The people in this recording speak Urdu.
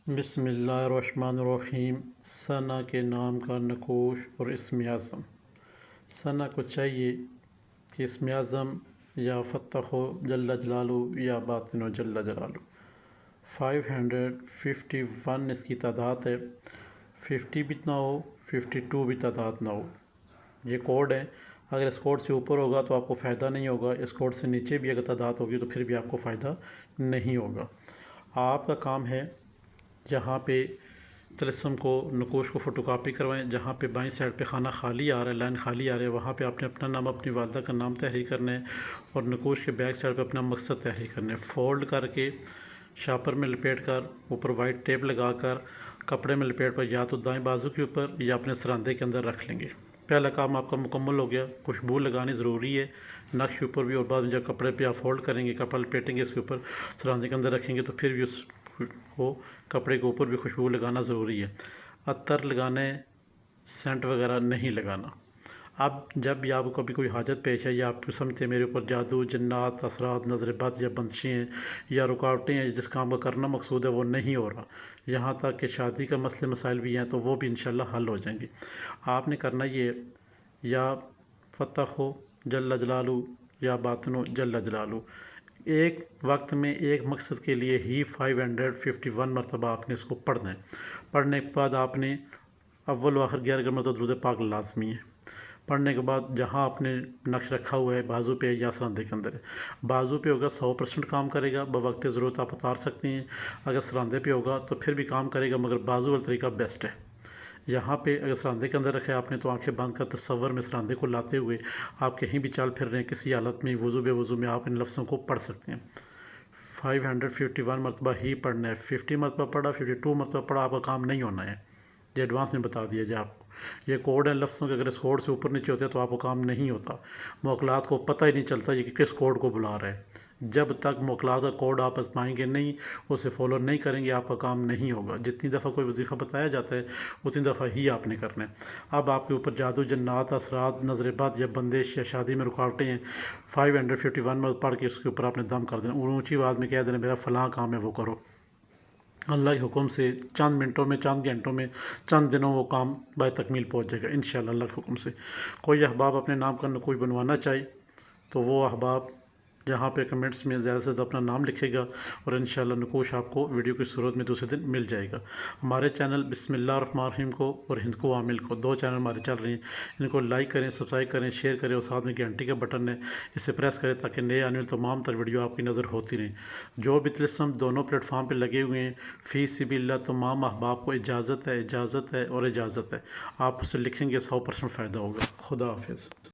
بسم اللہ الرحمن الرحیم۔ ثنا کے نام کا نقوش اور اسم اعظم۔ ثنا کو چاہیے کہ اسم اعظم یا فتح جل جلالہ یا باطن جل جلالہ۔ 551 اس کی تعداد ہے، 50 بھی نہ ہو 52 بھی تعداد نہ ہو۔ یہ کوڈ ہے، اگر اس کوڈ سے اوپر ہوگا تو آپ کو فائدہ نہیں ہوگا، اس کوڈ سے نیچے بھی اگر تعداد ہوگی تو پھر بھی آپ کو فائدہ نہیں ہوگا۔ آپ کا کام ہے جہاں پہ طلسم کو نقوش کو فوٹو کاپی کروائیں، جہاں پہ بائیں سائڈ پہ خانہ خالی آ رہا ہے، لائن خالی آ رہا ہے، وہاں پہ آپ نے اپنا نام اپنی والدہ کا نام تحریر کرنا ہے اور نقوش کے بیک سائڈ پہ اپنا مقصد تحریر کرنا ہے۔ فولڈ کر کے شاپر میں لپیٹ کر اوپر وائٹ ٹیپ لگا کر کپڑے میں لپیٹ پر یا تو دائیں بازو کے اوپر یا اپنے سراندے کے اندر رکھ لیں گے۔ پہلا کام آپ کا مکمل ہو گیا۔ خوشبو لگانی ضروری ہے نقش کے اوپر بھی، اور بعد میں جب کپڑے پہ آپ فولڈ کریں گے، کپڑا لپیٹیں گے اس کے اوپر، سراندے کے اندر رکھیں گے تو پھر بھی اس کو کپڑے کے اوپر بھی خوشبو لگانا ضروری ہے۔ عطر لگانے، سینٹ وغیرہ نہیں لگانا۔ اب جب بھی آپ کو کبھی کوئی حاجت پیش ہے یا آپ سمجھتے ہیں میرے اوپر جادو، جنات، اثرات، نظر بد یا بندشیں ہیں یا رکاوٹیں ہیں، جس کام کا کرنا مقصود ہے وہ نہیں ہو رہا، یہاں تک کہ شادی کا مسئلے مسائل بھی ہیں تو وہ بھی انشاءاللہ حل ہو جائیں گے۔ آپ نے کرنا یہ یا فتح ہو جل جلالہ یا باطن جل جلالہ، ایک وقت میں ایک مقصد کے لیے ہی 551 مرتبہ آپ نے اس کو پڑھنا ہے۔ پڑھنے کے بعد آپ نے اول و آخر 11 مرتبہ درود پاک لازمی ہے۔ پڑھنے کے بعد جہاں آپ نے نقش رکھا ہوا ہے بازو پہ یا سراندے کے اندر ہے، بازو پہ ہوگا 100% کام کرے گا، بوقت ضرورت آپ اتار سکتے ہیں۔ اگر سراندے پہ ہوگا تو پھر بھی کام کرے گا، مگر بازو والا طریقہ بیسٹ ہے۔ یہاں پہ اگر سراندے کے اندر رکھا ہے آپ نے تو آنکھیں بند کر تصور میں سراندے کو لاتے ہوئے آپ کہیں بھی چل پھر رہے ہیں، کسی حالت میں وضو بے وضو میں آپ ان لفظوں کو پڑھ سکتے ہیں۔ 551 مرتبہ ہی پڑھنا ہے۔ 50 مرتبہ پڑھا، 52 مرتبہ پڑھا، آپ کا کام نہیں ہونا ہے۔ یہ ایڈوانس میں بتا دیا جائے آپ کو، یہ کوڈ ہے لفظوں کے، اگر اس کوڈ سے اوپر نیچے ہوتے ہیں تو آپ کو کام نہیں ہوتا۔ موکلات کو پتہ ہی نہیں چلتا یہ کہ کس کوڈ کو بلا رہا ہے۔ جب تک موکلات کا کوڈ آپ آزمائیں گے نہیں، اسے فالو نہیں کریں گے، آپ کا کام نہیں ہوگا۔ جتنی دفعہ کوئی وظیفہ بتایا جاتا ہے اتنی دفعہ ہی آپ نے کرنا ہے۔ اب آپ کے اوپر جادو، جنات، اثرات، نظر بد یا بندش یا شادی میں رکاوٹیں ہیں، 551 مرتبہ پڑھ کے اس کے اوپر آپ نے دم کر دینا، اونچی آواز میں کہہ دینا میرا فلاں کام ہے وہ کرو۔ اللہ کے حکم سے چند منٹوں میں، چند گھنٹوں میں، چند دنوں وہ کام بائی تکمیل پہنچ جائے گا انشاءاللہ اللہ کے حکم سے۔ کوئی احباب اپنے نام کا کوئی بنوانا چاہے تو وہ احباب جہاں پہ کمنٹس میں زیادہ سے زیادہ اپنا نام لکھے گا اور انشاءاللہ نقوش آپ کو ویڈیو کی صورت میں دوسرے دن مل جائے گا۔ ہمارے چینل بسم اللہ الرحمن الرحیم کو اور ہند کو عامل کو، دو چینل ہمارے چل رہے ہیں، ان کو لائک کریں، سبسکرائب کریں، شیئر کریں اور ساتھ میں گھنٹی کا بٹن ہے اسے پریس کریں تاکہ نئے آنے والے تمام تر ویڈیو آپ کی نظر ہوتی رہیں۔ جو بھی طلسم دونوں پلیٹ فارم پہ لگے ہوئے ہیں، فی سبیل اللہ تمام احباب کو اجازت ہے، اجازت ہے اور اجازت ہے، آپ اسے لکھیں گے 100% فائدہ ہوگا۔ خدا حافظ۔